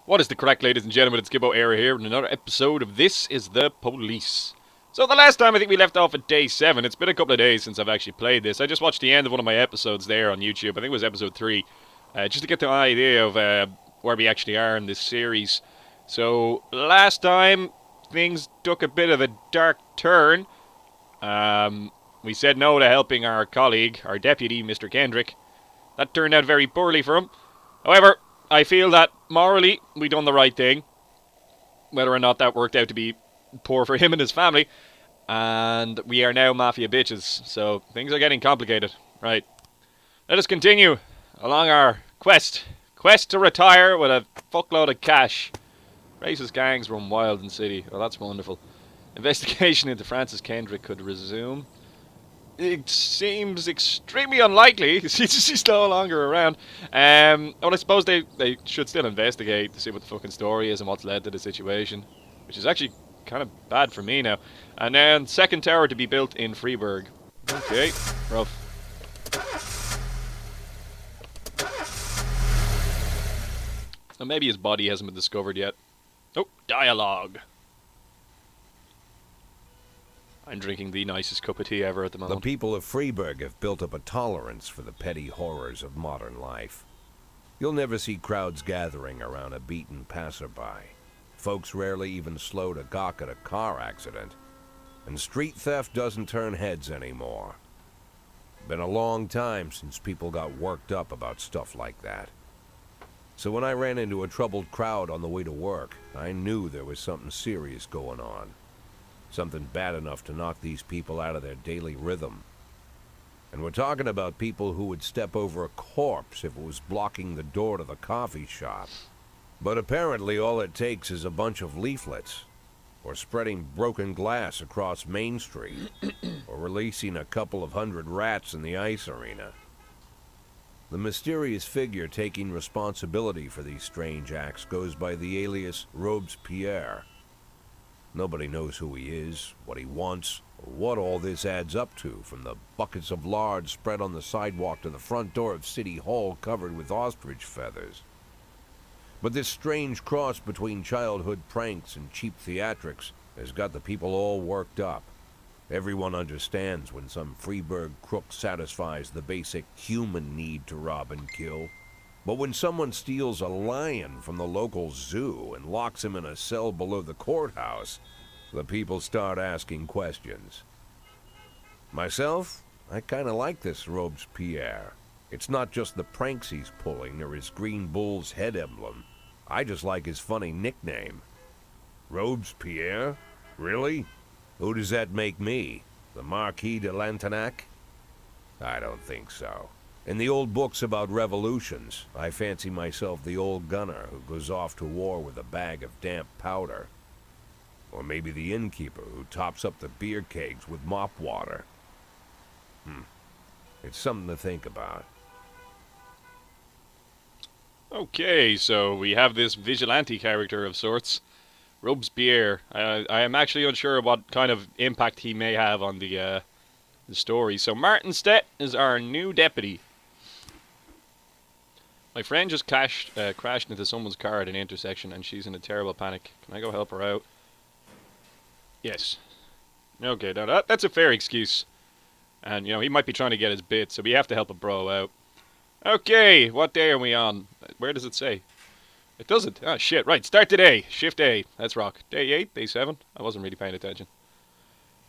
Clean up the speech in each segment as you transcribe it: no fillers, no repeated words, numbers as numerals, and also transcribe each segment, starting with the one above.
What is the crack, ladies and gentlemen? It's Gibboeire here in another episode of This is the Police. So the last time I think we left off at day 7. It's been a couple of days since I've actually played this. I just watched the end of one of my episodes there on YouTube. I think it was episode 3. Just to get the idea of where we actually are in this series. So last time, things took a bit of a dark turn. We said no to helping our colleague, our deputy, Mr. Kendrick. That turned out very poorly for him. However, I feel that morally we done the right thing. Whether or not that worked out to be poor for him and his family. And we are now mafia bitches. So things are getting complicated. Right. Let us continue along our quest. Quest to retire with a fuckload of cash. Racist gangs run wild in the city. Well, that's wonderful. Investigation into Francis Kendrick could resume. It seems extremely unlikely. She's no longer around. Well, I suppose they should still investigate to see what the fucking story is and what's led to the situation, which is actually kind of bad for me now. And then second tower to be built in Freiburg. Okay, rough. And maybe his body hasn't been discovered yet. Oh, dialogue. I'm drinking the nicest cup of tea ever at the The moment. people of Freiburg have built up a tolerance for the petty horrors of modern life. You'll never see crowds gathering around a beaten passerby. Folks rarely even slow to gawk at a car accident. And street theft doesn't turn heads anymore. Been a long time since people got worked up about stuff like that. So when I ran into a troubled crowd on the way to work, I knew there was something serious going on. Something bad enough to knock these people out of their daily rhythm. And we're talking about people who would step over a corpse if it was blocking the door to the coffee shop. But apparently all it takes is a bunch of leaflets, or spreading broken glass across Main Street, or releasing a couple of hundred rats in the ice arena. The mysterious figure taking responsibility for these strange acts goes by the alias Robespierre. Nobody knows who he is, what he wants, or what all this adds up to, from the buckets of lard spread on the sidewalk to the front door of City Hall covered with ostrich feathers. But this strange cross between childhood pranks and cheap theatrics has got the people all worked up. Everyone understands when some Freiburg crook satisfies the basic human need to rob and kill. But when someone steals a lion from the local zoo and locks him in a cell below the courthouse, the people start asking questions. Myself, I kinda like this Robespierre. It's not just the pranks he's pulling or his green bull's head emblem. I just like his funny nickname. Robespierre? Really? Who does that make me? The Marquis de Lantenac? I don't think so. In the old books about revolutions, I fancy myself the old gunner who goes off to war with a bag of damp powder. Or maybe the innkeeper who tops up the beer kegs with mop water. It's something to think about. Okay, so we have this vigilante character of sorts, Robespierre. I am actually unsure what kind of impact he may have on the story. So Martin Stett is our new deputy. My friend just crashed into someone's car at an intersection and she's in a terrible panic. Can I go help her out? Yes. Okay, now that's a fair excuse. And, he might be trying to get his bit, so we have to help a bro out. Okay, what day are we on? Where does it say? It doesn't. Ah, shit. Right, start today. Shift A. Let's rock. Day 8, day 7? I wasn't really paying attention.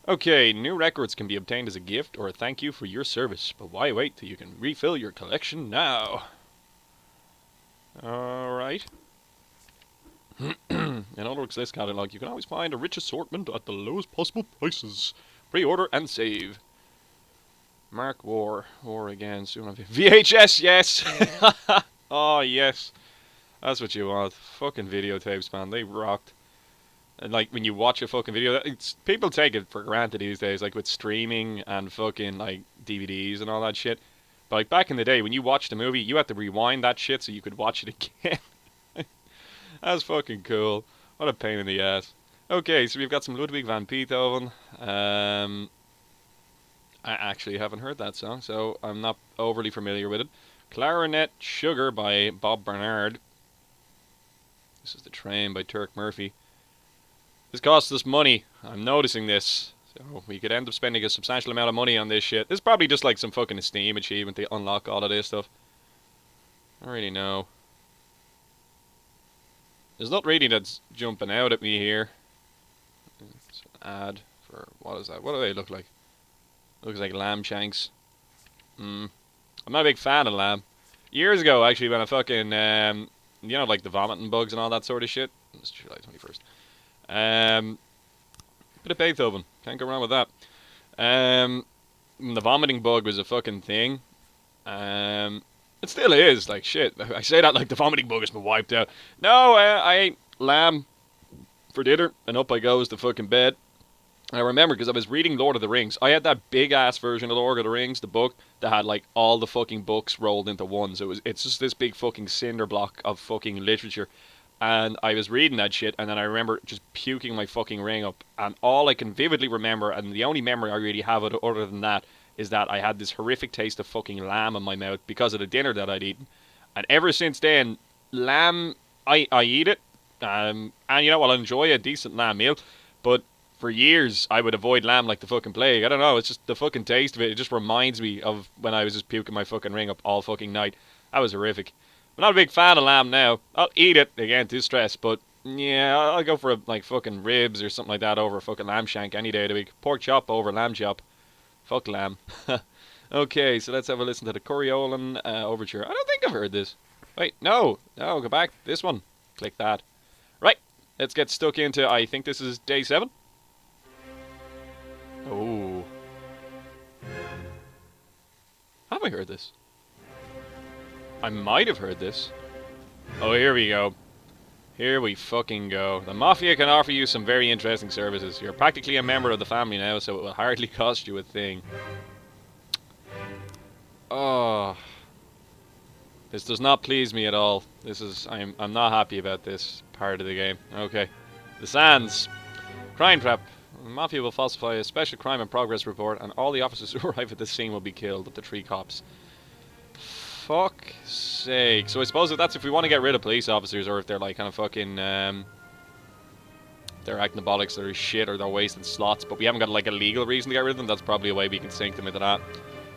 Okay, new records can be obtained as a gift or a thank you for your service. But why wait till you can refill your collection now? Alright. In other words, this catalog, you can always find a rich assortment at the lowest possible prices. Pre-order and save. Mark War. War again. Soon on VHS, yes! Oh, yes. That's what you want. Fucking videotapes, man. They rocked. And, like, when you watch a fucking video, people take it for granted these days, like, with streaming and fucking, like, DVDs and all that shit. But, like, back in the day, when you watched a movie, you had to rewind that shit so you could watch it again. That's fucking cool. What a pain in the ass. Okay, so we've got some Ludwig van Beethoven. I actually haven't heard that song, so I'm not overly familiar with it. Clarinet Sugar by Bob Bernard. This is The Train by Turk Murphy. This costs us money. I'm noticing this. So we could end up spending a substantial amount of money on this shit. This is probably just like some fucking Steam achievement to unlock all of this stuff. I don't really know. There's not really that's jumping out at me here. It's an ad for, what is that? What do they look like? Looks like lamb shanks. I'm not a big fan of lamb. Years ago, actually, when I fucking, you know, like the vomiting bugs and all that sort of shit. It's July 21st. Bit of Beethoven. Can't go wrong with that. The vomiting bug was a fucking thing. It still is, like, shit. I say that like the vomiting bug has been wiped out. No, I ate lamb for dinner, and up I goes to fucking bed. And I remember, because I was reading Lord of the Rings. I had that big-ass version of Lord of the Rings, the book, that had, like, all the fucking books rolled into one. So it's just this big fucking cinder block of fucking literature. And I was reading that shit, and then I remember just puking my fucking ring up. And all I can vividly remember, and the only memory I really have of it other than that, is that I had this horrific taste of fucking lamb in my mouth because of the dinner that I'd eaten. And ever since then, lamb, I eat it. And you know, I'll enjoy a decent lamb meal. But for years, I would avoid lamb like the fucking plague. I don't know, it's just the fucking taste of it. It just reminds me of when I was just puking my fucking ring up all fucking night. That was horrific. I'm not a big fan of lamb now. I'll eat it, again, to stress, but yeah, I'll go for like fucking ribs or something like that over a fucking lamb shank any day of the week. Pork chop over lamb chop. Fuck lamb. Okay, so let's have a listen to the Coriolan Overture. I don't think I've heard this. Wait, no, go back. This one. Click that. Right, let's get stuck into, I think this is day 7. Oh. Have I heard this? I might have heard this. Oh, here we go. Here we fucking go. The Mafia can offer you some very interesting services. You're practically a member of the family now, so it will hardly cost you a thing. Oh. This does not please me at all. This is... I'm not happy about this part of the game. Okay. The Sands. Crime trap. The Mafia will falsify a special crime in progress report, and all the officers who arrive at the scene will be killed, up to 3 cops. Fuck's sake. So I suppose if we want to get rid of police officers, or if they're like kind of fucking, they're acting bollocks, they're shit, or they're wasting slots, but we haven't got like a legal reason to get rid of them, that's probably a way we can sink them into that.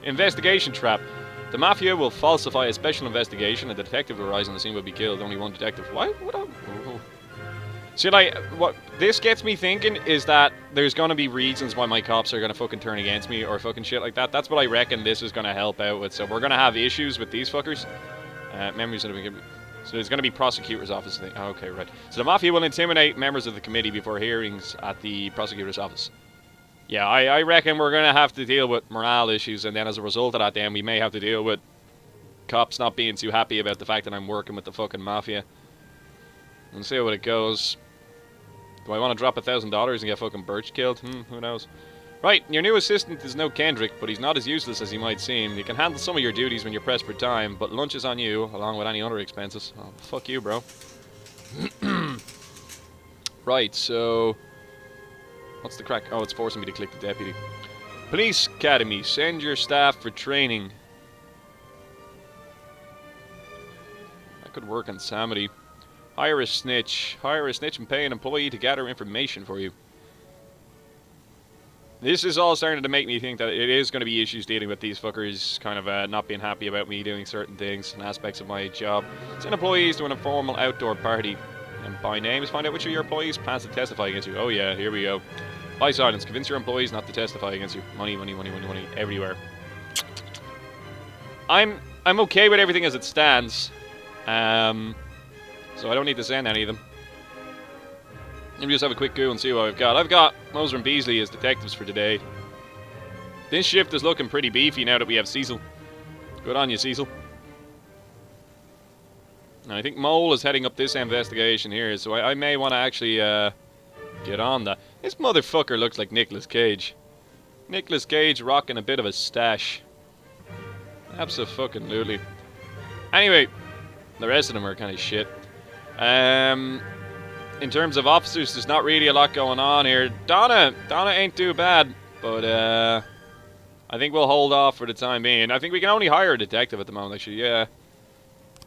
Investigation trap. The Mafia will falsify a special investigation, a detective will rise on the scene will be killed, only one detective. Why? Oh. See, like, what this gets me thinking is that there's gonna be reasons why my cops are gonna fucking turn against me or fucking shit like that. That's what I reckon this is gonna help out with. So we're gonna have issues with these fuckers. Memories of the... So there's gonna be prosecutor's office. Okay, right. So the Mafia will intimidate members of the committee before hearings at the prosecutor's office. Yeah, I reckon we're gonna have to deal with morale issues, and then as a result of that, then we may have to deal with cops not being too happy about the fact that I'm working with the fucking Mafia. And see how it goes. Do I want to drop $1,000 and get fucking Birch killed? Who knows? Right, your new assistant is no Kendrick, but he's not as useless as he might seem. He can handle some of your duties when you're pressed for time, but lunch is on you, along with any other expenses. Oh, fuck you, bro. Right, so... What's the crack? Oh, it's forcing me to click the deputy. Police Academy, send your staff for training. That could work on Samity. Hire a snitch. Hire a snitch and pay an employee to gather information for you. This is all starting to make me think that it is going to be issues dealing with these fuckers kind of not being happy about me doing certain things and aspects of my job. Send employees to an informal outdoor party. And by names, find out which of your employees plans to testify against you. Oh yeah, here we go. By silence, convince your employees not to testify against you. Money, money, money, money, money, everywhere. I'm okay with everything as it stands. So I don't need to send any of them. Let me just have a quick go and see what I've got. I've got Moser and Beasley as detectives for today. This shift is looking pretty beefy now that we have Cecil. Good on you, Cecil. And I think Mole is heading up this investigation here, so I may want to actually get on that. This motherfucker looks like Nicolas Cage. Nicolas Cage rocking a bit of a stash. Abso-fucking-lutely. Anyway, the rest of them are kind of shit. In terms of officers, there's not really a lot going on here. Donna ain't too bad, but I think we'll hold off for the time being. I think we can only hire a detective at the moment, actually. Yeah,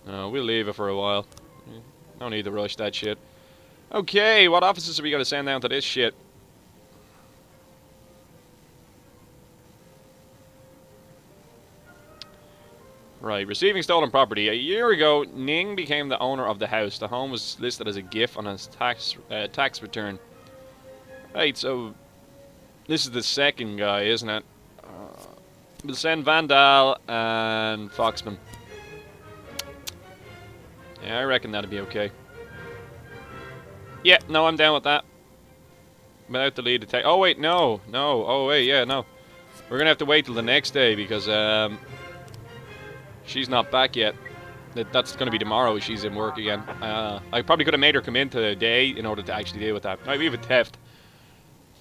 we'll leave it for a while. No need to rush that shit. Okay, what officers are we going to send down to this shit? Right, receiving stolen property. A year ago, Ning became the owner of the house. The home was listed as a gift on his tax return. Right, so this is the second guy, isn't it? We'll send Vandal and Foxman. Yeah, I reckon that'd be okay. Yeah, no, I'm down with that. Without the lead detective. Oh, wait, no. No. Oh, wait, yeah, no. We're going to have to wait till the next day because she's not back yet. That's going to be tomorrow. She's in work again. I probably could have made her come in today in order to actually deal with that. Right, we have a theft.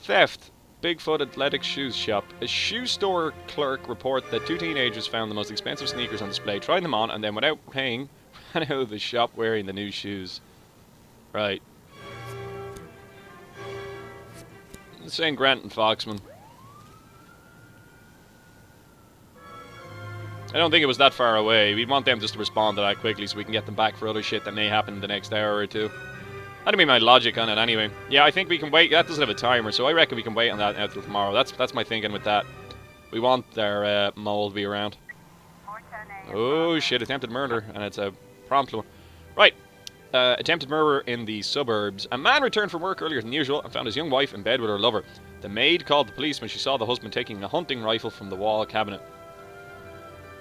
Theft. Bigfoot Athletic Shoes Shop. A shoe store clerk report that 2 teenagers found the most expensive sneakers on display, tried them on, and then without paying, ran out of the shop wearing the new shoes. Right. St. Grant and Foxman. I don't think it was that far away. We'd want them just to respond to that quickly so we can get them back for other shit that may happen in the next hour or two. That'd be my logic on it anyway. Yeah, I think we can wait. That doesn't have a timer, so I reckon we can wait on that until tomorrow. That's my thinking with that. We want their mole to be around. Oh shit, attempted murder, and it's a prompt one. Right. Attempted murder in the suburbs. A man returned from work earlier than usual and found his young wife in bed with her lover. The maid called the police when she saw the husband taking a hunting rifle from the wall cabinet.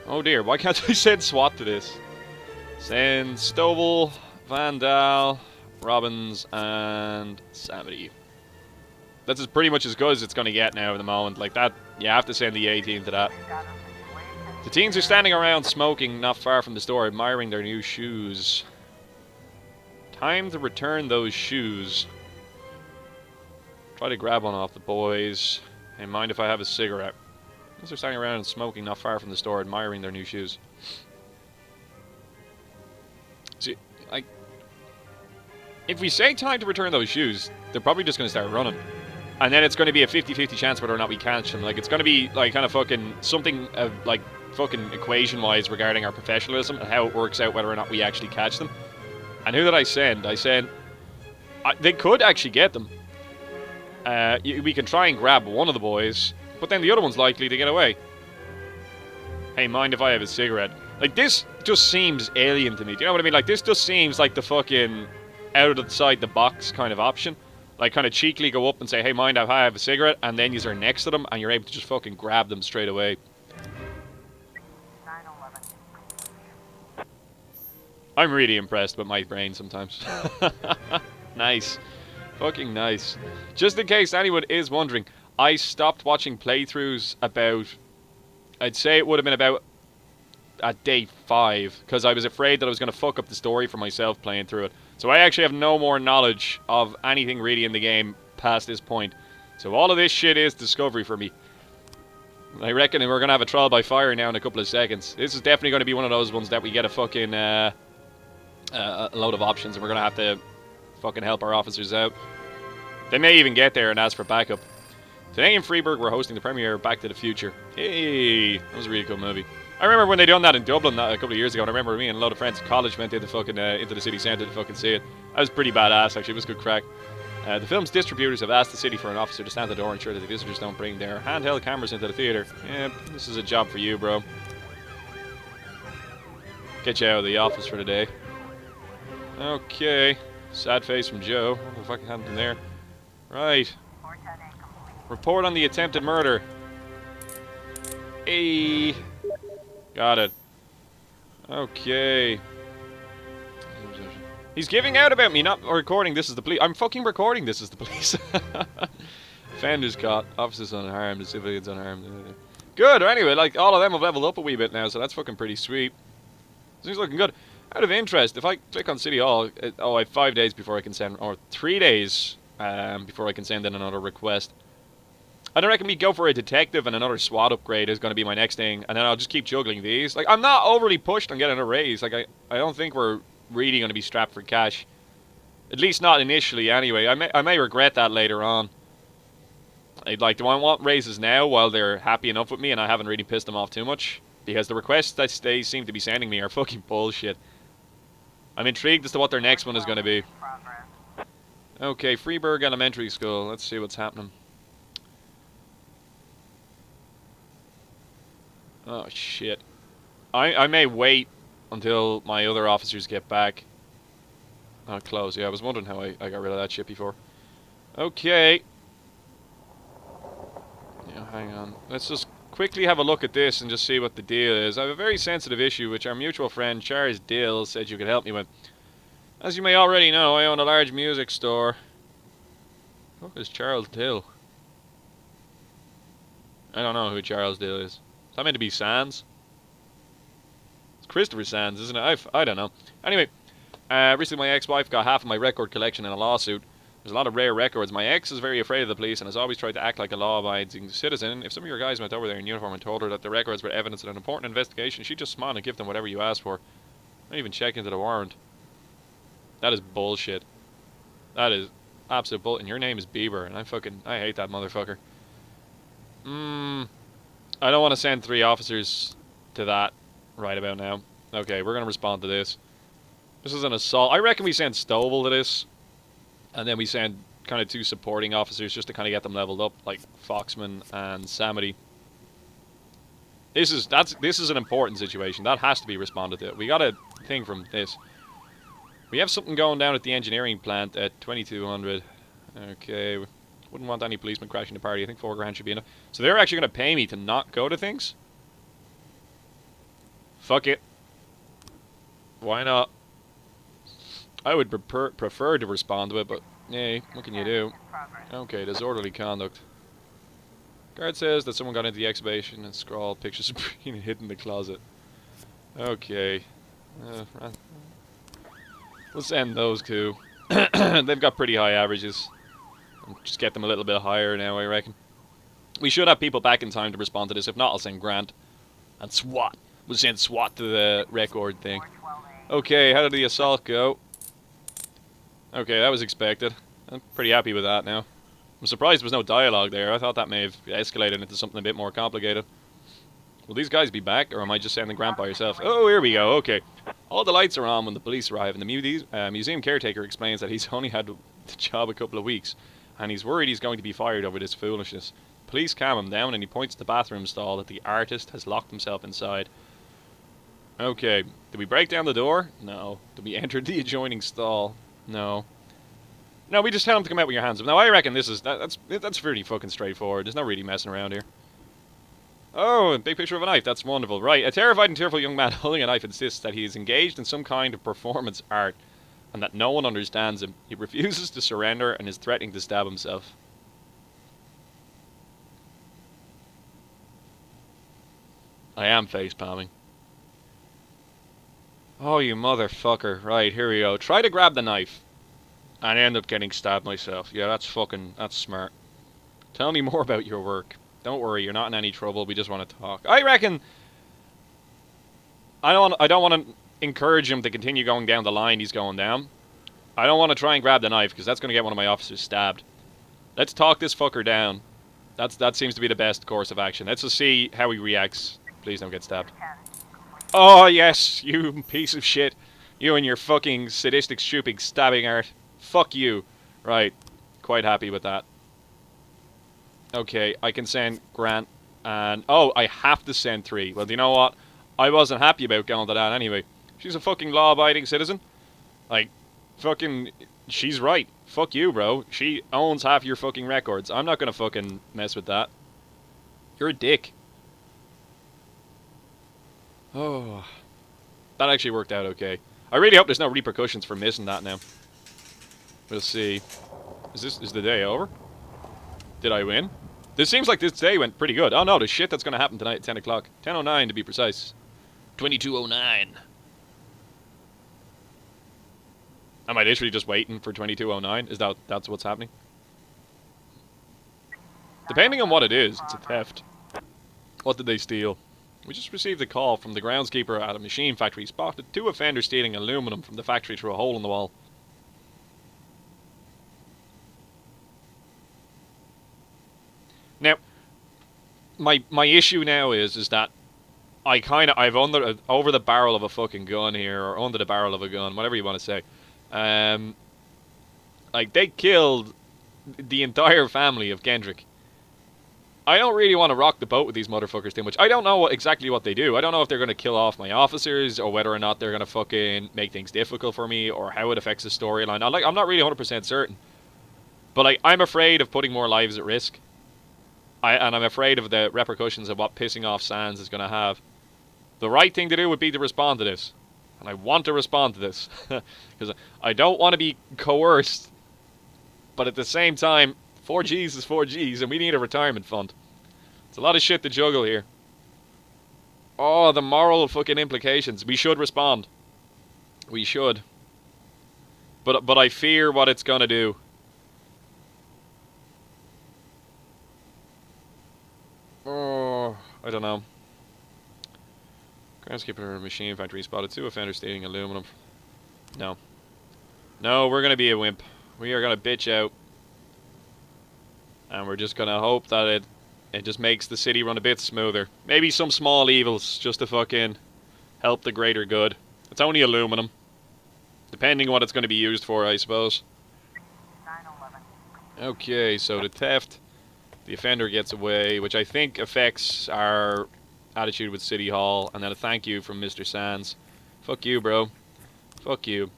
Oh dear, why can't I send SWAT to this? Send Stovall, Vandal, Robbins, and Samity. That's pretty much as good as it's going to get now at the moment. Like that, you have to send the A-team to that. The teens are standing around smoking not far from the store, admiring their new shoes. Time to return those shoes. Try to grab one off the boys. Hey, mind if I have a cigarette? They're standing around and smoking not far from the store, admiring their new shoes. See, like, if we say time to return those shoes, they're probably just going to start running. And then it's going to be a 50-50 chance whether or not we catch them. Like, it's going to be, like, kind of fucking something, like, fucking equation-wise regarding our professionalism and how it works out whether or not we actually catch them. And who did I send? I sent... they could actually get them. We can try and grab one of the boys, but then the other one's likely to get away. Hey, mind if I have a cigarette? Like, this just seems alien to me. Do you know what I mean? Like, this just seems like the fucking out-of-the-box kind of option. Like, kind of cheekily go up and say, hey, mind if I have a cigarette? And then you're next to them, and you're able to just fucking grab them straight away. I'm really impressed with my brain sometimes. Nice. Fucking nice. Just in case anyone is wondering, I stopped watching playthroughs about... I'd say it would have been about at day 5, because I was afraid that I was going to fuck up the story for myself playing through it. So I actually have no more knowledge of anything really in the game past this point. So all of this shit is discovery for me. I reckon we're going to have a trial by fire now in a couple of seconds. This is definitely going to be one of those ones that we get a fucking... a load of options, and we're gonna have to fucking help our officers out. They may even get there and ask for backup. Today in Freiburg, we're hosting the premiere of Back to the Future. Hey, that was a really cool movie. I remember when they done that in Dublin a couple of years ago, and I remember me and a load of friends at college went into fucking into the city centre to fucking see it. That was pretty badass, actually. It was good crack. The film's distributors have asked the city for an officer to stand at the door and ensure that the visitors don't bring their handheld cameras into the theatre. Yeah, this is a job for you, bro. Get you out of the office for today. Okay. Sad face from Joe. What the fuck happened there? Right. Report on the attempted murder. Hey. Got it. Okay. He's giving out about me not recording This Is the Police. I'm fucking recording This Is the Police. Offenders caught. Officers unharmed. Civilians unharmed. Good. Anyway, like, all of them have leveled up a wee bit now, so that's fucking pretty sweet. Things looking good. Out of interest, if I click on City Hall, I have 5 days before I can send, or 3 days before I can send in another request. I don't reckon we go for a detective and another SWAT upgrade is going to be my next thing, and then I'll just keep juggling these. Like, I'm not overly pushed on getting a raise. Like, I don't think we're really going to be strapped for cash. At least not initially, anyway. I may regret that later on. Like, do I want raises now while they're happy enough with me and I haven't really pissed them off too much? Because the requests that they seem to be sending me are fucking bullshit. I'm intrigued as to what their next one is going to be. Okay, Freeburg Elementary School. Let's see what's happening. Oh, shit. I may wait until my other officers get back. Oh, close. Yeah, I was wondering how I got rid of that shit before. Okay. Yeah, hang on. Let's just quickly have a look at this and just see what the deal is. I have a very sensitive issue which our mutual friend Charles Dill said you could help me with. As you may already know, I own a large music store. Who is Charles Dill? I don't know who Charles Dill is. Is that meant to be Sands? It's Christopher Sands, isn't it? I don't know. Anyway, recently my ex-wife got half of my record collection in a lawsuit. There's a lot of rare records. My ex is very afraid of the police and has always tried to act like a law-abiding citizen. If some of your guys went over there in uniform and told her that the records were evidence in an important investigation, she'd just smile and give them whatever you asked for. Not even check into the warrant. That is bullshit. That is absolute bull. And your name is Bieber, and I hate that motherfucker. I don't want to send 3 officers to that right about now. Okay, we're going to respond to this. This is an assault. I reckon we send Stovall to this. And then we send kind of 2 supporting officers just to kind of get them leveled up, like Foxman and Samity. This is an important situation. That has to be responded to. We got a thing from this. We have something going down at the engineering plant at 2200. Okay, wouldn't want any policemen crashing the party. I think 4 grand should be enough. So they're actually going to pay me to not go to things? Fuck it. Why not? I would prefer to respond to it, but hey, what can you do? Okay, disorderly conduct. Guard says that someone got into the exhibition and scrawled pictures of being hidden in the closet. Okay. Let's end those 2. They've got pretty high averages. Just get them a little bit higher now, I reckon. We should have people back in time to respond to this. If not, I'll send Grant. And SWAT. We'll send SWAT to the record thing. Okay, how did the assault go? Okay, that was expected. I'm pretty happy with that now. I'm surprised there was no dialogue there. I thought that may have escalated into something a bit more complicated. Will these guys be back, or am I just sending Grant by yourself? Oh, here we go, okay. All the lights are on when the police arrive, and the museum caretaker explains that he's only had the job a couple of weeks, and he's worried he's going to be fired over this foolishness. Police calm him down, and he points to the bathroom stall that the artist has locked himself inside. Okay, did we break down the door? No. Did we enter the adjoining stall? No. No, we just tell him to come out with your hands up. Now, I reckon that's pretty fucking straightforward. There's no really messing around here. Oh, a big picture of a knife. That's wonderful. Right, a terrified and tearful young man holding a knife insists that he is engaged in some kind of performance art and that no one understands him. He refuses to surrender and is threatening to stab himself. I am face-palming. Oh, you motherfucker. Right, here we go. Try to grab the knife. And end up getting stabbed myself. Yeah, that's smart. Tell me more about your work. Don't worry, you're not in any trouble. We just want to talk. I reckon... I don't want to encourage him to continue going down the line he's going down. I don't want to try and grab the knife, because that's going to get one of my officers stabbed. Let's talk this fucker down. That seems to be the best course of action. Let's just see how he reacts. Please don't get stabbed. Oh, yes, you piece of shit. You and your fucking sadistic, stupid stabbing art. Fuck you. Right. Quite happy with that. Okay, I can send Grant and... Oh, I have to send 3. Well, do you know what? I wasn't happy about going to that anyway. She's a fucking law-abiding citizen. Like, fucking... She's right. Fuck you, bro. She owns half your fucking records. I'm not gonna fucking mess with that. You're a dick. Oh. That actually worked out okay. I really hope there's no repercussions for missing that now. We'll see. Is the day over? Did I win? This seems like this day went pretty good. Oh no, the shit that's gonna happen tonight at 10 o'clock. 10:09 to be precise. 22:09. Am I literally just waiting for 22:09? Is that's what's happening? Depending on what it is, it's a theft. What did they steal? We just received a call from the groundskeeper at a machine factory. Spotted 2 offenders stealing aluminum from the factory through a hole in the wall. Now, my issue now is that I've over the barrel of a fucking gun here, or under the barrel of a gun, whatever you want to say. Um, like, they killed the entire family of Kendrick. I don't really want to rock the boat with these motherfuckers too much. I don't know exactly what they do. I don't know if they're going to kill off my officers, or whether or not they're going to fucking make things difficult for me, or how it affects the storyline. I'm not really 100% certain. But like, I'm afraid of putting more lives at risk. And I'm afraid of the repercussions of what pissing off Sans is going to have. The right thing to do would be to respond to this. And I want to respond to this. Because I don't want to be coerced. But at the same time, 4Gs is 4Gs, and we need a retirement fund. It's a lot of shit to juggle here. Oh, the moral fucking implications. We should respond. We should. But I fear what it's gonna do. Oh, I don't know. Groundskeeper machine factory spotted 2 offenders stealing aluminum. No. No, we're gonna be a wimp. We are gonna bitch out. And we're just gonna hope that it just makes the city run a bit smoother. Maybe some small evils, just to fucking help the greater good. It's only aluminum. Depending on what it's going to be used for, I suppose. Okay, so the theft. The offender gets away, which I think affects our attitude with City Hall. And then a thank you from Mr. Sands. Fuck you, bro. Fuck you.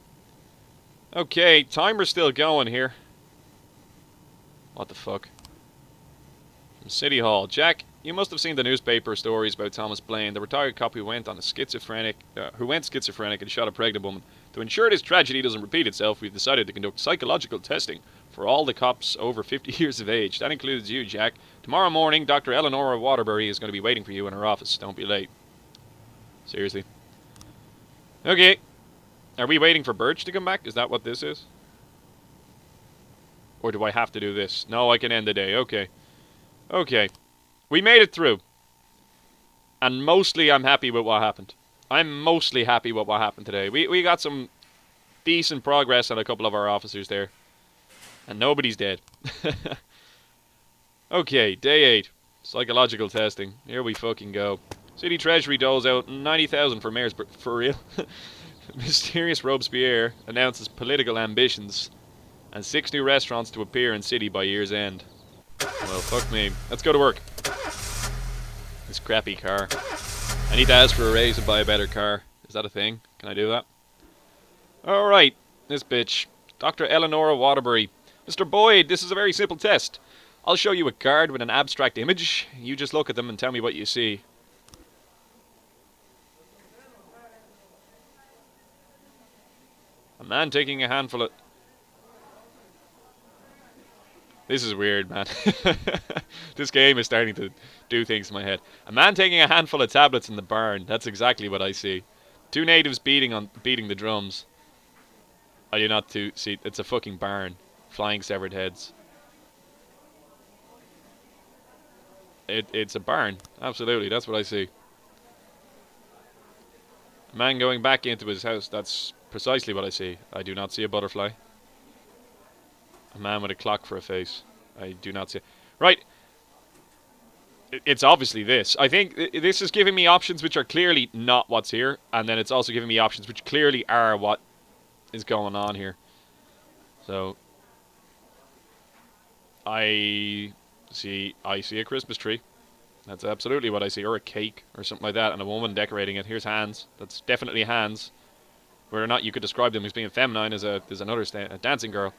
Okay, timer's still going here. What the fuck? From City Hall. Jack, you must have seen the newspaper stories about Thomas Blaine, the retired cop who went schizophrenic and shot a pregnant woman. To ensure this tragedy doesn't repeat itself, we've decided to conduct psychological testing for all the cops over 50 years of age. That includes you, Jack. Tomorrow morning, Dr. Eleanor Waterbury is going to be waiting for you in her office. Don't be late. Seriously. Okay. Are we waiting for Birch to come back? Is that what this is? Or do I have to do this? No, I can end the day. Okay. Okay. We made it through. And mostly I'm happy with what happened. I'm mostly happy with what happened today. We got some decent progress on a couple of our officers there. And nobody's dead. Okay, day 8. Psychological testing. Here we fucking go. City Treasury doles out 90,000 for mayors, for real. Mysterious Robespierre announces political ambitions. And 6 new restaurants to appear in city by year's end. Well, fuck me. Let's go to work. This crappy car. I need to ask for a raise and buy a better car. Is that a thing? Can I do that? Alright. This bitch. Dr. Eleanor Waterbury. Mr. Boyd, this is a very simple test. I'll show you a card with an abstract image. You just look at them and tell me what you see. A man taking a handful of... This is weird, man. This game is starting to do things in my head. A man taking a handful of tablets in the barn. That's exactly what I see. 2 natives beating the drums. I do not see. It's a fucking barn. Flying severed heads. It's a barn. Absolutely, that's what I see. A man going back into his house. That's precisely what I see. I do not see a butterfly. A man with a clock for a face. I do not see it. Right. It's obviously this. I think this is giving me options which are clearly not what's here. And then it's also giving me options which clearly are what is going on here. So... I see a Christmas tree. That's absolutely what I see. Or a cake or something like that. And a woman decorating it. Here's hands. That's definitely hands. Whether or not you could describe them as being feminine is there's another a dancing girl.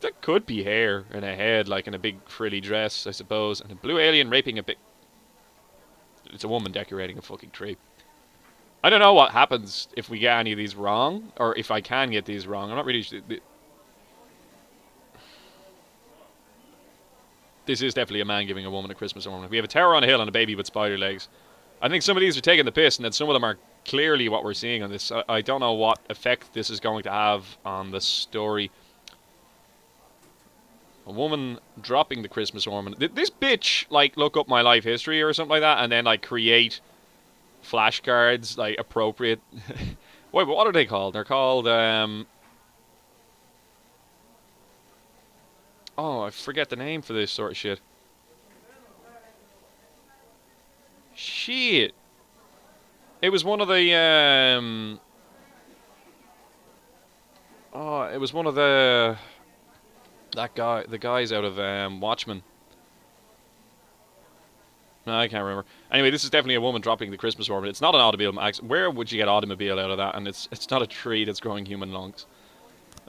That could be hair in a head, like in a big frilly dress, I suppose. And a blue alien raping a big... It's a woman decorating a fucking tree. I don't know what happens if we get any of these wrong, or if I can get these wrong. I'm not really... This is definitely a man giving a woman a Christmas ornament. We have a tower on a hill and a baby with spider legs. I think some of these are taking the piss, and then some of them are clearly what we're seeing on this. I don't know what effect this is going to have on the story. A woman dropping the Christmas ornament. This bitch, like, look up my life history or something like that, and then, like, create flashcards, like, appropriate. Wait, what are they called? They're called, oh, I forget the name for this sort of shit. Shit. It was one of the, oh, it was one of the... the guys out of, Watchmen. No, I can't remember. Anyway, this is definitely a woman dropping the Christmas ornament. It's not an automobile. Where would you get automobile out of that? And it's not a tree that's growing human lungs.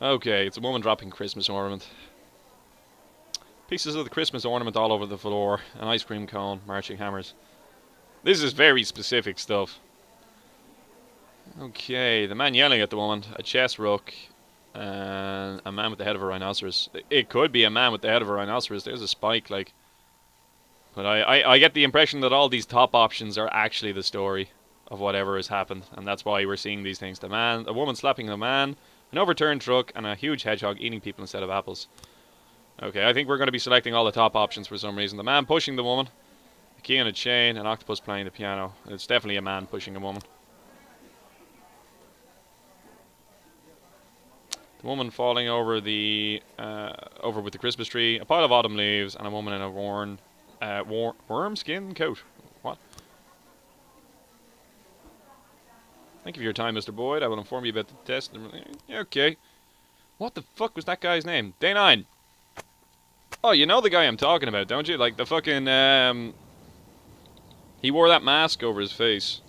Okay, it's a woman dropping Christmas ornament. Pieces of the Christmas ornament all over the floor. An ice cream cone, marching hammers. This is very specific stuff. Okay, the man yelling at the woman, a chest rook, and a man with the head of a rhinoceros. It could be a man with the head of a rhinoceros. There's a spike, like. But I get the impression that all these top options are actually the story of whatever has happened, and that's why we're seeing these things. A woman slapping a man, an overturned truck, and a huge hedgehog eating people instead of apples. Okay, I think we're going to be selecting all the top options for some reason. The man pushing the woman, a key on a chain, an octopus playing the piano. It's definitely a man pushing a woman. The woman falling over with the Christmas tree, a pile of autumn leaves, and a woman in a worn worm skin coat. What? Thank you for your time, Mr. Boyd. I will inform you about the test. Okay. What the fuck was that guy's name? Day 9. Oh, you know the guy I'm talking about, don't you? Like the fucking, he wore that mask over his face.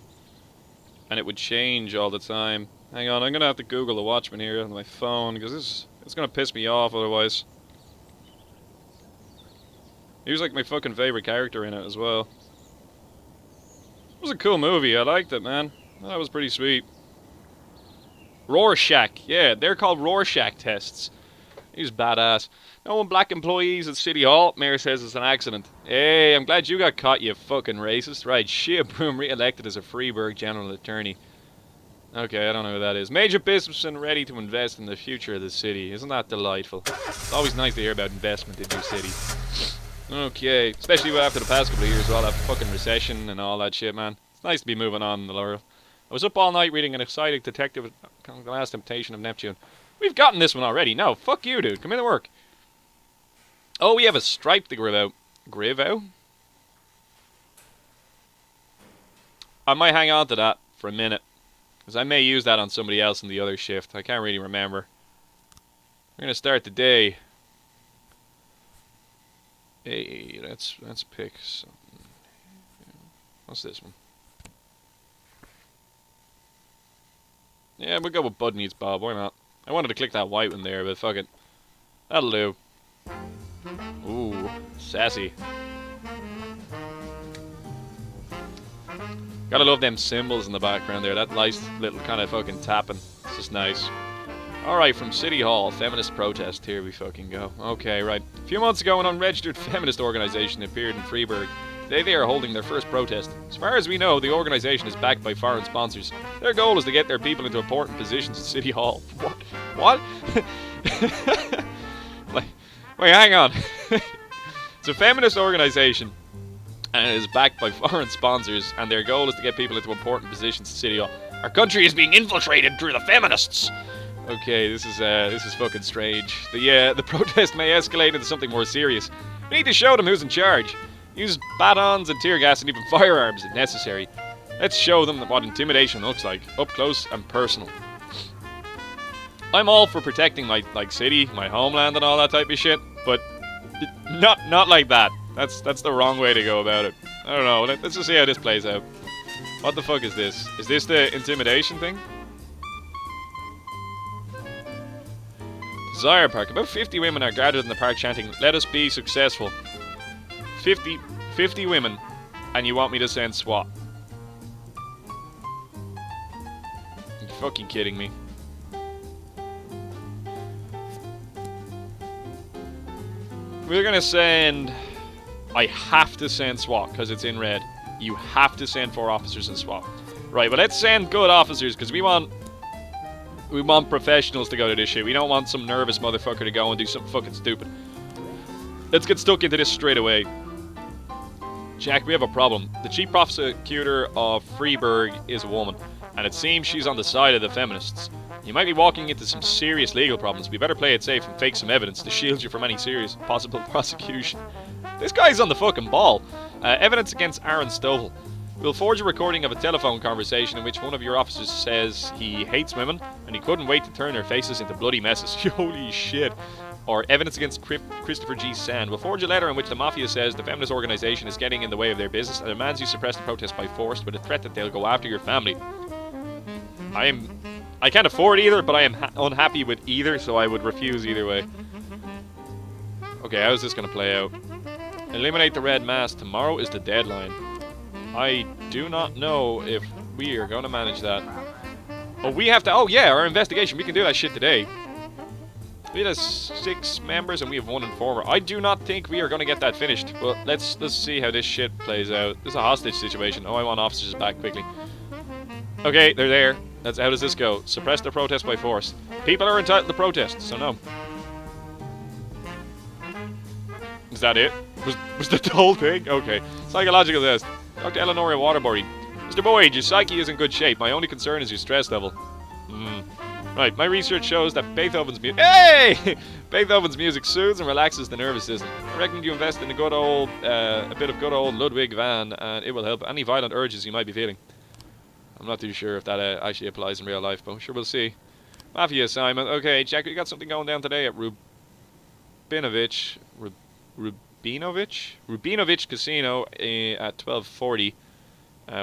And it would change all the time. Hang on, I'm gonna have to Google the Watchmen here on my phone, because it's gonna piss me off otherwise. He was like my fucking favorite character in it as well. It was a cool movie, I liked it, man. That was pretty sweet. Rorschach, yeah, they're called Rorschach tests. He was badass. No one black employees at City Hall, Mayor says it's an accident. Hey, I'm glad you got caught, you fucking racist. Right, Shia Broom re-elected as a Freeburg General Attorney. Okay, I don't know who that is. Major businessmen ready to invest in the future of the city. Isn't that delightful? It's always nice to hear about investment in your city. Okay, especially after the past couple of years with all that fucking recession and all that shit, man. It's nice to be moving on in the laurel. I was up all night reading an exciting detective, The Last Temptation of Neptune. We've gotten this one already. No, fuck you, dude. Come in to work. Oh, we have a stripe to grive out. Grive out? I might hang on to that for a minute, because I may use that on somebody else in the other shift. I can't really remember. We're going to start the day. Hey, let's pick something. What's this one? Yeah, we'll go with Bud Meets Bob. Why not? I wanted to click that white one there, but fuck it. That'll do. Ooh, sassy. Gotta love them symbols in the background there. That nice little kind of fucking tapping. It's just nice. Alright, from City Hall, feminist protest. Here we fucking go. Okay, right. A few months ago, an unregistered feminist organization appeared in Freeburg. Today they are holding their first protest. As far as we know, the organization is backed by foreign sponsors. Their goal is to get their people into important positions at City Hall. What? Wait, hang on. It's a feminist organization, and it is backed by foreign sponsors, and their goal is to get people into important positions at City Hall. Our country is being infiltrated through the feminists. Okay, this is fucking strange. The protest may escalate into something more serious. We need to show them who's in charge. Use batons and tear gas and even firearms if necessary. Let's show them what intimidation looks like, up close and personal. I'm all for protecting my city, my homeland, and all that type of shit, but not like that. That's the wrong way to go about it. I don't know. Let's just see how this plays out. What the fuck is this? Is this the intimidation thing? Desire Park. About 50 women are gathered in the park chanting, "Let us be successful." 50 women, and you want me to send SWAT? You're fucking kidding me. We're gonna send... I have to send SWAT, because it's in red. You have to send 4 officers in SWAT. Right, well let's send good officers, because we want professionals to go to this shit. We don't want some nervous motherfucker to go and do something fucking stupid. Let's get stuck into this straight away. Jack, we have a problem. The chief prosecutor of Freeburg is a woman, and it seems she's on the side of the feminists. You might be walking into some serious legal problems. We better play it safe and fake some evidence to shield you from any serious possible prosecution. This guy's on the fucking ball. Evidence against Aaron Stovall. We'll forge a recording of a telephone conversation in which one of your officers says he hates women and he couldn't wait to turn their faces into bloody messes. Holy shit. Or evidence against Christopher G. Sand. We'll forge a letter in which the Mafia says the feminist organization is getting in the way of their business and demands you suppress the protest by force with a threat that they'll go after your family. I can't afford either, but I am unhappy with either, so I would refuse either way. Okay, how's this going to play out? Eliminate the red mass. Tomorrow is the deadline. I do not know if we are going to manage that. Oh, we have to... Oh, yeah, our investigation. We can do that shit today. We have 6 members and we have 1 informer. I do not think we are going to get that finished. But let's see how this shit plays out. This is a hostage situation. Oh, I want officers back quickly. Okay, they're there. How does this go? Suppress the protest by force. People are entitled to protest, so no. Is that it? Was that the whole thing? Okay. Psychological test. Dr. Eleonora Waterbury. Mr. Boyd, your psyche is in good shape. My only concern is your stress level. Right, my research shows that Beethoven's music... Hey! Beethoven's music soothes and relaxes the nervous system. I recommend you invest in a bit of good old Ludwig van, and it will help any violent urges you might be feeling. I'm not too sure if that actually applies in real life, but sure we'll see. Mafia assignment. Okay, Jack, we got something going down today at Rubinovich Casino at 12:40.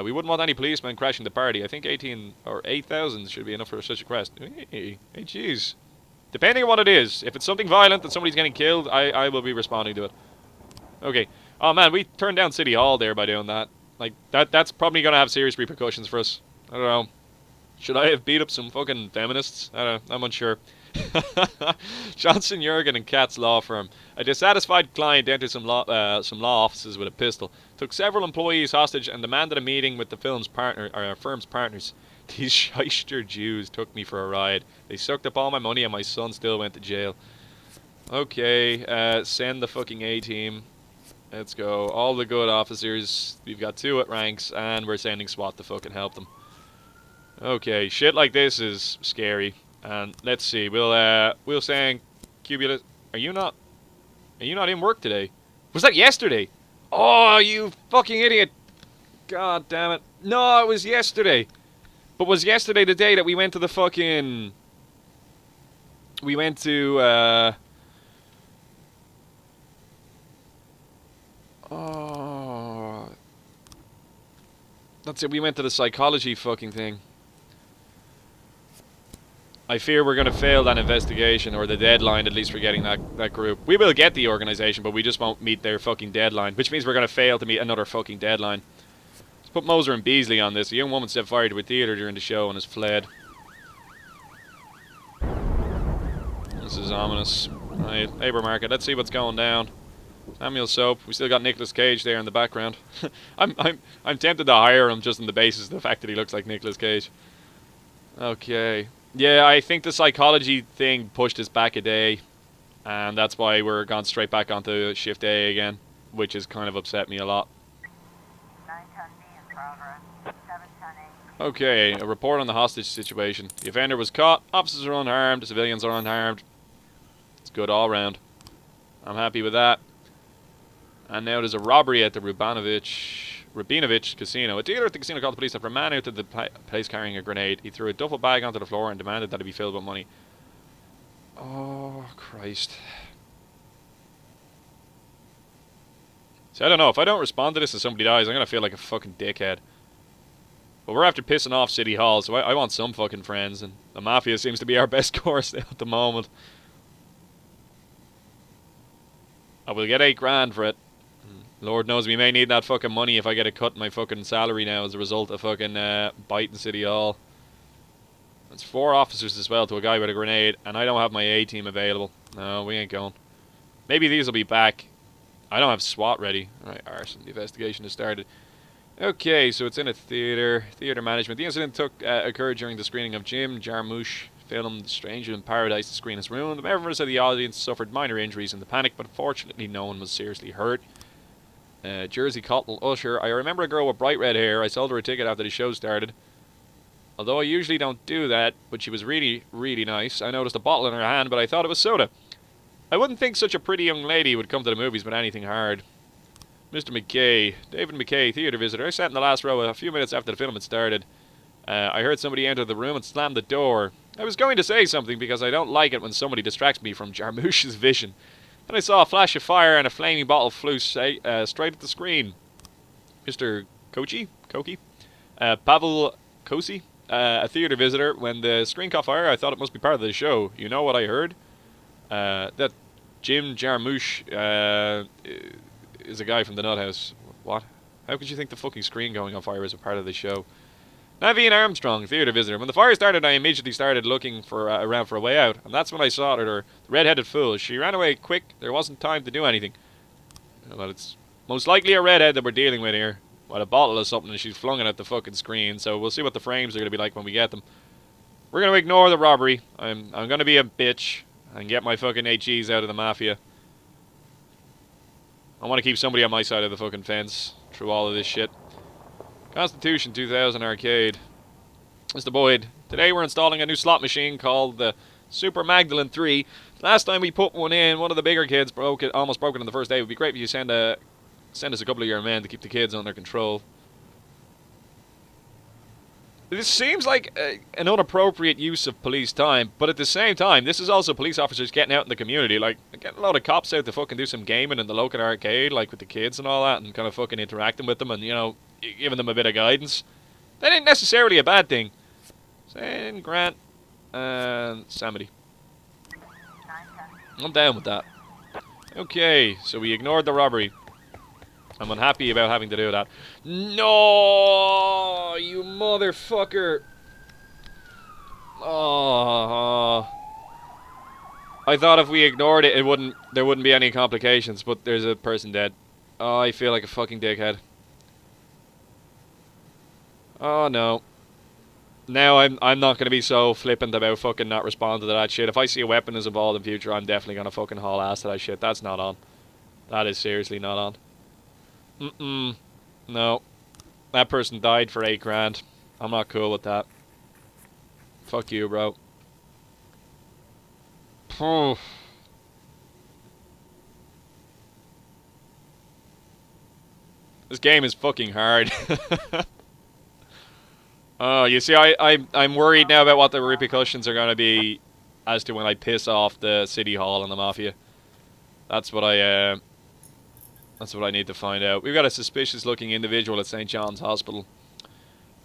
We wouldn't want any policemen crashing the party. I think 18 or 8,000 should be enough for such a quest. Hey, jeez. Depending on what it is. If it's something violent and somebody's getting killed, I will be responding to it. Okay. Oh man, we turned down City Hall there by doing that. Like, that's probably going to have serious repercussions for us. I don't know. Should I have beat up some fucking feminists? I don't know. I'm unsure. Johnson, Jurgen and Kat's law firm. A dissatisfied client entered some law offices with a pistol, took several employees hostage, and demanded a meeting with the firm's partners. These shyster Jews took me for a ride. They sucked up all my money, and my son still went to jail. Okay, send the fucking A-team. Let's go. All the good officers. We've got 2 at ranks, and we're sending SWAT to fucking help them. Okay, shit like this is scary. And let's see, we'll send Cubulus. Are you not in work today? Was that yesterday? Oh, you fucking idiot! God damn it! No, it was yesterday. But was yesterday the day that we went to the fucking? We went to. Oh, that's it. We went to the psychology fucking thing. I fear we're going to fail that investigation, or the deadline, at least for getting that group. We will get the organization, but we just won't meet their fucking deadline, which means we're going to fail to meet another fucking deadline. Let's put Moser and Beasley on this. A young woman set fire to a theater during the show and has fled. This is ominous. Right, Labour Market. Let's see what's going down. Samuel Soap. We still got Nicolas Cage there in the background. I'm tempted to hire him just on the basis of the fact that he looks like Nicolas Cage. Okay. Yeah, I think the psychology thing pushed us back a day, and that's why we're gone straight back onto shift A again, which has kind of upset me a lot. Okay, a report on the hostage situation. The offender was caught, officers are unharmed, the civilians are unharmed. It's good all round. I'm happy with that. And now there's a robbery at the Rubinovich Casino. A dealer at the casino called the police after a man entered the place carrying a grenade. He threw a duffel bag onto the floor and demanded that it be filled with money. Oh, Christ. See, I don't know. If I don't respond to this and somebody dies, I'm going to feel like a fucking dickhead. But we're after pissing off City Hall, so I want some fucking friends. And the Mafia seems to be our best course now at the moment. I will get $8 for it. Lord knows we may need that fucking money if I get a cut in my fucking salary now as a result of fucking biting City Hall. It's 4 officers as well to a guy with a grenade, and I don't have my A-team available. No, we ain't going. Maybe these will be back. I don't have SWAT ready. Alright, arson. The investigation has started. Okay, so it's in a theater. Theater management. The incident occurred during the screening of Jim Jarmusch film Stranger in Paradise. The screen is ruined. The members of the audience suffered minor injuries in the panic, but fortunately no one was seriously hurt. Jersey Cottle Usher. I remember a girl with bright red hair. I sold her a ticket after the show started. Although I usually don't do that, but she was really, really nice. I noticed a bottle in her hand, but I thought it was soda. I wouldn't think such a pretty young lady would come to the movies with anything hard. Mr. McKay. David McKay, theatre visitor. I sat in the last row a few minutes after the film had started. I heard somebody enter the room and slam the door. I was going to say something because I don't like it when somebody distracts me from Jarmusch's vision. Then I saw a flash of fire and a flaming bottle flew straight at the screen. Mr. Koki? Pavel Kosi? A theatre visitor. When the screen caught fire, I thought it must be part of the show. You know what I heard? That Jim Jarmusch is a guy from the Nut House. What? How could you think the fucking screen going on fire is a part of the show? Naveen Armstrong, theatre visitor. When the fire started, I immediately started looking around for a way out, and that's when I saw her, the red-headed fool. She ran away quick. There wasn't time to do anything. Well, it's most likely a redhead that we're dealing with here. Well, a bottle or something, and she's flung it at the fucking screen, so we'll see what the frames are going to be like when we get them. We're going to ignore the robbery. I'm going to be a bitch and get my fucking HEs out of the mafia. I want to keep somebody on my side of the fucking fence through all of this shit. Constitution 2000 Arcade. Mr. Boyd, today we're installing a new slot machine called the Super Magdalene 3. Last time we put one in, one of the bigger kids almost broke it on the first day. It would be great if you send us a couple of your men to keep the kids under control. This seems like an inappropriate use of police time, but at the same time, this is also police officers getting out in the community, like getting a lot of cops out to fucking do some gaming in the local arcade, like with the kids and all that, and kind of fucking interacting with them and, you know, giving them a bit of guidance. That ain't necessarily a bad thing. Send Grant and Samity. I'm down with that. Okay, so we ignored the robbery. I'm unhappy about having to do that. No, you motherfucker. Oh. I thought if we ignored it, there wouldn't be any complications, but there's a person dead. Oh, I feel like a fucking dickhead. Oh no. Now I'm not gonna be so flippant about fucking not responding to that shit. If I see a weapon is involved in future, I'm definitely gonna fucking haul ass to that shit. That's not on. That is seriously not on. No. That person died for $8 grand. I'm not cool with that. Fuck you, bro. This game is fucking hard. Oh, you see, I'm worried now about what the repercussions are going to be as to when I piss off the city hall and the mafia. That's what I need to find out. We've got a suspicious-looking individual at St. John's Hospital.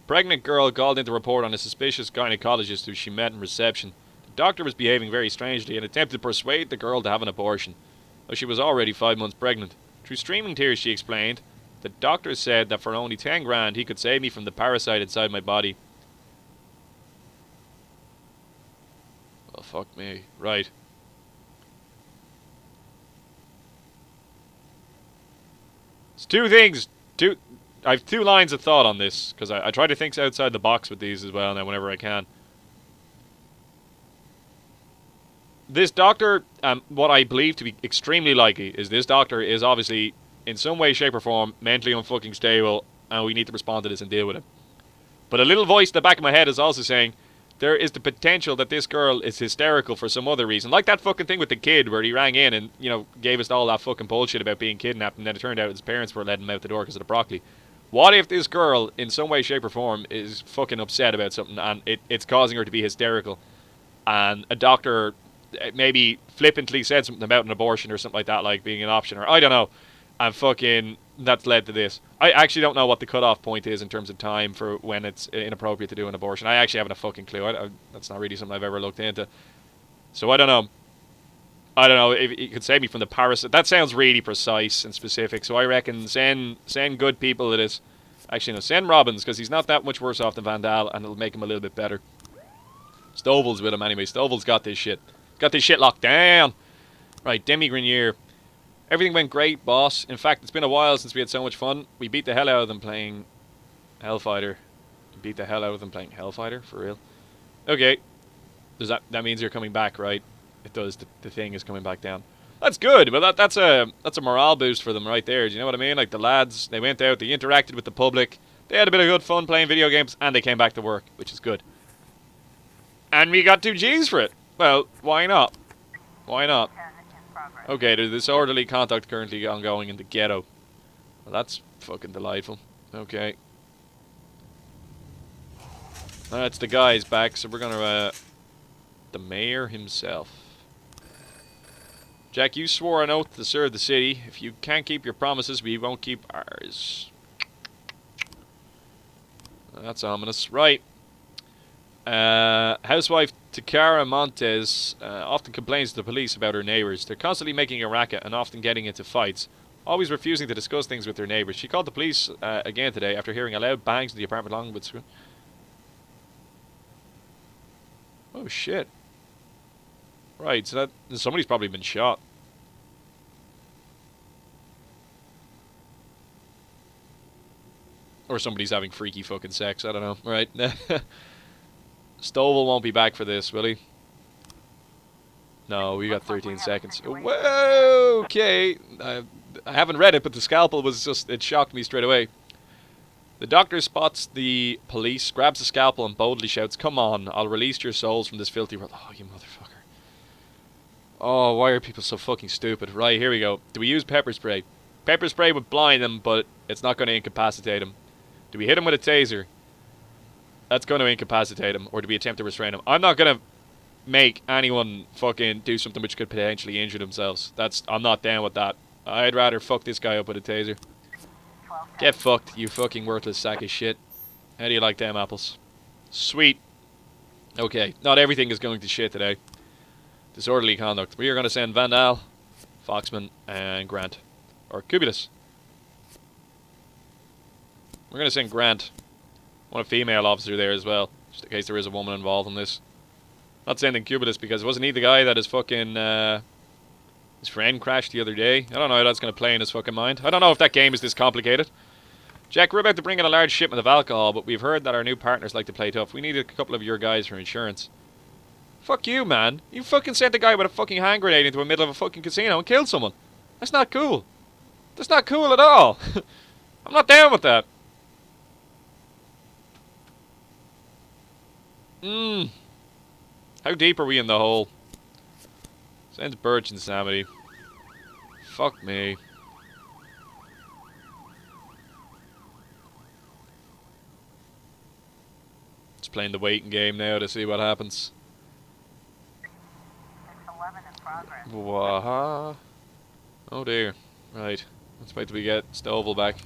Pregnant girl called in to report on a suspicious gynecologist who she met in reception. The doctor was behaving very strangely and attempted to persuade the girl to have an abortion, though she was already 5 months pregnant. Through streaming tears, she explained, the doctor said that for only 10 grand he could save me from the parasite inside my body. Oh, fuck me. Right. It's two things. I have two lines of thought on this, because I try to think outside the box with these as well now whenever I can. This doctor, what I believe to be extremely likely, is this doctor is obviously, in some way, shape or form, mentally unfucking stable, and we need to respond to this and deal with it. But a little voice in the back of my head is also saying, there is the potential that this girl is hysterical for some other reason. Like that fucking thing with the kid where he rang in and, you know, gave us all that fucking bullshit about being kidnapped, and then it turned out his parents were letting him out the door because of the broccoli. What if this girl, in some way, shape or form, is fucking upset about something and it's causing her to be hysterical, and a doctor maybe flippantly said something about an abortion or something like that, like being an option, or I don't know, and fucking that's led to this. I actually don't know what the cutoff point is in terms of time for when it's inappropriate to do an abortion. I actually haven't a fucking clue. That's not really something I've ever looked into. So I don't know. I don't know if it could save me from the parasite. That sounds really precise and specific. So I reckon send good people to this. Actually, no, send Robbins, because he's not that much worse off than Vandal, and it'll make him a little bit better. Stovall's with him anyway. Stovall's got this shit. Got this shit locked down. Right, Demi Grenier. Everything went great, boss. In fact, it's been a while since we had so much fun. We beat the hell out of them playing Hellfighter. We beat the hell out of them playing Hellfighter? For real? Okay. Does that means you're coming back, right? It does. The thing is coming back down. That's good. Well, that's a morale boost for them right there. Do you know what I mean? Like, the lads, they went out, they interacted with the public. They had a bit of good fun playing video games, and they came back to work, which is good. And we got 2 Gs for it. Well, why not? Why not? Okay, there's disorderly conduct currently ongoing in the ghetto. Well, that's fucking delightful. Okay. That's the guy's back, so we're gonna, the mayor himself. Jack, you swore an oath to serve the city. If you can't keep your promises, we won't keep ours. That's ominous. Right. Housewife Takara Montes often complains to the police about her neighbors. They're constantly making a racket and often getting into fights, always refusing to discuss things with their neighbors. She called the police again today after hearing a loud bangs in the apartment along with... Oh, shit. Right, so that somebody's probably been shot. Or somebody's having freaky fucking sex, I don't know. Right. Stovall won't be back for this, will he? No, we got 13 seconds. Whoa, okay. I haven't read it, but the scalpel was just... It shocked me straight away. The doctor spots the police, grabs the scalpel and boldly shouts, "Come on, I'll release your souls from this filthy world." Oh, you motherfucker. Oh, why are people so fucking stupid? Right, here we go. Do we use pepper spray? Pepper spray would blind them, but it's not going to incapacitate them. Do we hit him with a taser? That's going to incapacitate him. Or do we attempt to restrain him? I'm not going to make anyone fucking do something which could potentially injure themselves. I'm not down with that. I'd rather fuck this guy up with a taser. Get fucked, you fucking worthless sack of shit. How do you like them apples? Sweet. Okay, not everything is going to shit today. Disorderly conduct. We are going to send Vandal, Foxman, and Grant. Or Cubulus. We're going to send Grant. I want a female officer there as well, just in case there is a woman involved in this. Not sending Cubulus because wasn't he the guy that his fucking his friend crashed the other day? I don't know how that's going to play in his fucking mind. I don't know if that game is this complicated. Jack, we're about to bring in a large shipment of alcohol, but we've heard that our new partners like to play tough. We need a couple of your guys for insurance. Fuck you, man. You fucking sent a guy with a fucking hand grenade into the middle of a fucking casino and killed someone. That's not cool. That's not cool at all. I'm not down with that. How deep are we in the hole? Sends Birch and Samity. Fuck me. Just playing the waiting game now to see what happens. Wah-ha. Oh dear. Right. Let's wait till we get Stovall back.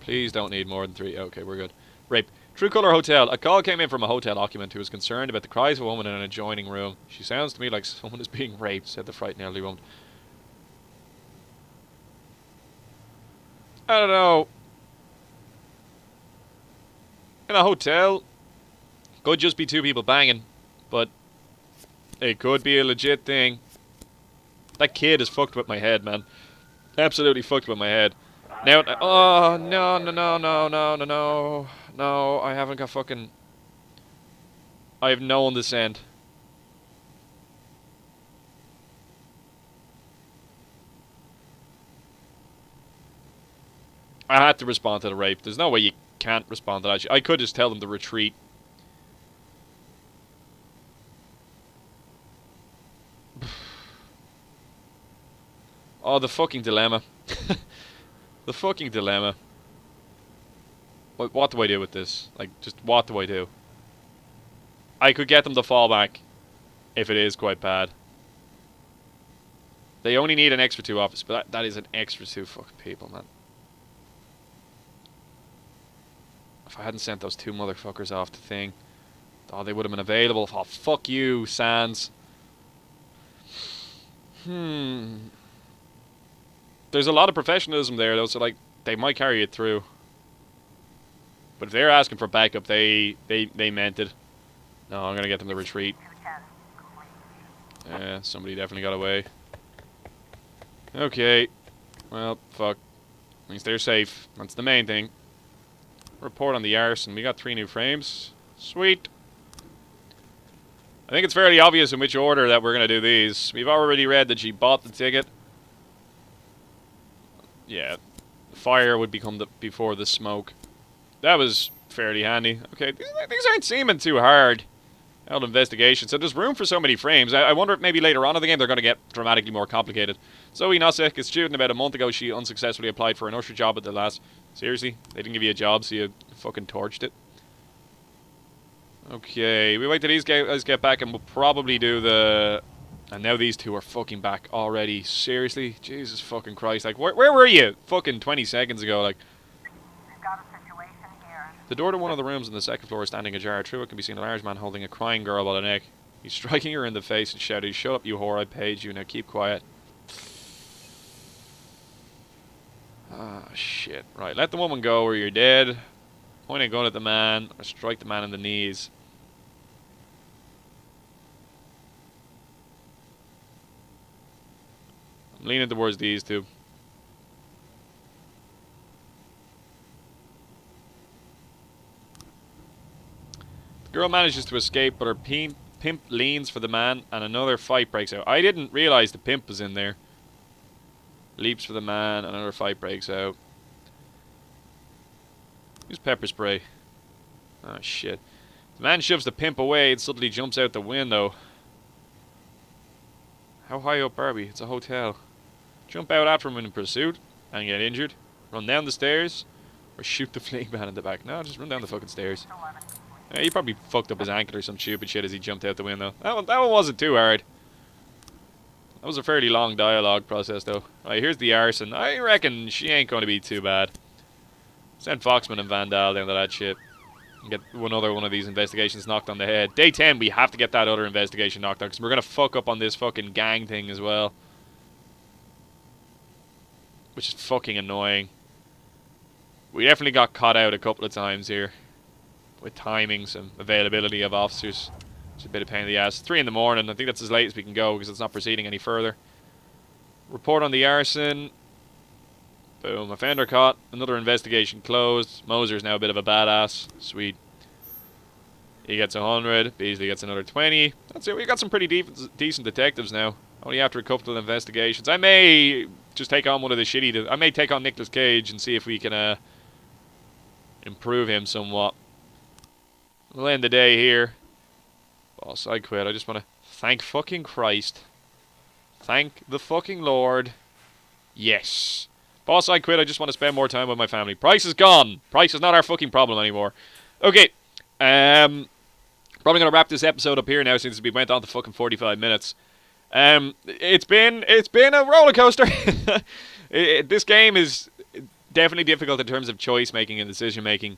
Please don't need more than 3. Okay, we're good. Rape. True Colour Hotel. A call came in from a hotel occupant who was concerned about the cries of a woman in an adjoining room. She sounds to me like someone is being raped, said the frightened elderly woman. I don't know. In a hotel, could just be 2 people banging, but it could be a legit thing. That kid is fucked with my head, man. Absolutely fucked with my head. Now, oh, no, no, no, no, no, no, no. No, I haven't got fucking... I have known this end. I had to respond to the rape. There's no way you can't respond to that. I could just tell them to retreat. Oh, the fucking dilemma. The fucking dilemma. What do I do with this? Like, just what do I do? I could get them to fall back if it is quite bad. They only need an extra 2 officers, but that is an extra 2 fucking people, man. If I hadn't sent those 2 motherfuckers off the thing, oh, they would have been available. Oh, fuck you, Sans. There's a lot of professionalism there, though, so, like, they might carry it through. But if they're asking for backup, they meant it. No, I'm gonna get them to retreat. Yeah, somebody definitely got away. Okay. Well, fuck. At least they're safe. That's the main thing. Report on the arson. We got 3 new frames. Sweet. I think it's fairly obvious in which order that we're gonna do these. We've already read that she bought the ticket. Yeah. Fire would become before the smoke. That was fairly handy. Okay, these aren't seeming too hard. Held investigation. So there's room for so many frames. I wonder if maybe later on in the game they're going to get dramatically more complicated. Zoe Nosek, a student, about a month ago she unsuccessfully applied for an usher job at the last... Seriously? They didn't give you a job so you fucking torched it? Okay, we wait till these guys get back and we'll probably do the... And now these two are fucking back already. Seriously? Jesus fucking Christ. Like, where were you fucking 20 seconds ago? Like... The door to one of the rooms on the second floor is standing ajar. Through it can be seen a large man holding a crying girl by the neck. He's striking her in the face and shouting, "Shut up, you whore, I paid you, now keep quiet." Ah, shit. Right, let the woman go or you're dead. Point a gun at the man or strike the man in the knees. I'm leaning towards these two. The girl manages to escape, but her pimp leans for the man, and another fight breaks out. I didn't realize the pimp was in there. Leaps for the man, another fight breaks out. Use pepper spray. Oh, shit. The man shoves the pimp away and suddenly jumps out the window. How high up are we? It's a hotel. Jump out after him in pursuit and get injured. Run down the stairs, or shoot the fleeing man in the back. No, just run down the fucking stairs. Yeah, he probably fucked up his ankle or some stupid shit as he jumped out the window. That one wasn't too hard. That was a fairly long dialogue process, though. Right, here's the arson. I reckon she ain't going to be too bad. Send Foxman and Vandal down to that shit. And get one of these investigations knocked on the head. Day 10, we have to get that other investigation knocked out, because we're going to fuck up on this fucking gang thing as well. Which is fucking annoying. We definitely got caught out a couple of times here. With timings and availability of officers. It's a bit of pain in the ass. 3 in the morning. I think that's as late as we can go because it's not proceeding any further. Report on the arson. Boom. Offender caught. Another investigation closed. Moser's now a bit of a badass. Sweet. He gets 100. Beasley gets another 20. That's it. We got some pretty decent detectives now. Only after a couple of investigations. I may just take on one of the shitty... I may take on Nicolas Cage and see if we can improve him somewhat. We'll end the day here. Boss, I quit. I just want to thank fucking Christ. Thank the fucking Lord. Yes. Boss, I quit. I just want to spend more time with my family. Price is gone. Price is not our fucking problem anymore. Okay. Probably going to wrap this episode up here now since we went on to fucking 45 minutes. It's been a roller coaster. This game is definitely difficult in terms of choice making and decision making.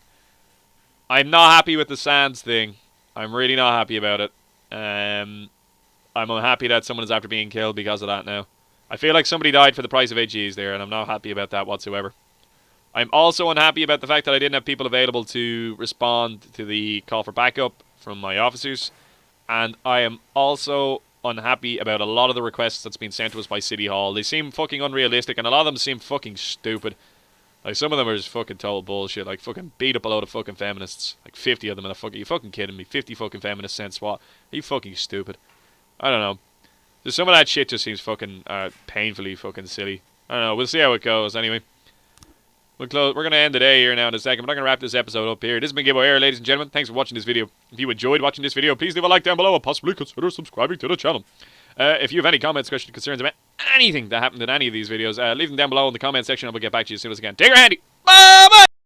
I'm not happy with the Sands thing. I'm really not happy about it. I'm unhappy that someone is after being killed because of that now. I feel like somebody died for the price of AGs there, and I'm not happy about that whatsoever. I'm also unhappy about the fact that I didn't have people available to respond to the call for backup from my officers. And I am also unhappy about a lot of the requests that's been sent to us by City Hall. They seem fucking unrealistic, and a lot of them seem fucking stupid. Like, some of them are just fucking total bullshit. Like, fucking beat up a load of fucking feminists. Like, 50 of them in a fucking... Are you fucking kidding me? 50 fucking feminists sent SWAT. Are you fucking stupid? I don't know. Just some of that shit just seems fucking painfully fucking silly. I don't know. We'll see how it goes. Anyway. We're going to end the day here now in a second. But I'm going to wrap this episode up here. This has been Gibboeire, ladies and gentlemen. Thanks for watching this video. If you enjoyed watching this video, please leave a like down below and possibly consider subscribing to the channel. If you have any comments, questions, concerns about anything that happened in any of these videos, leave them down below in the comment section and we'll get back to you as soon as I can. Take your handy. Bye-bye!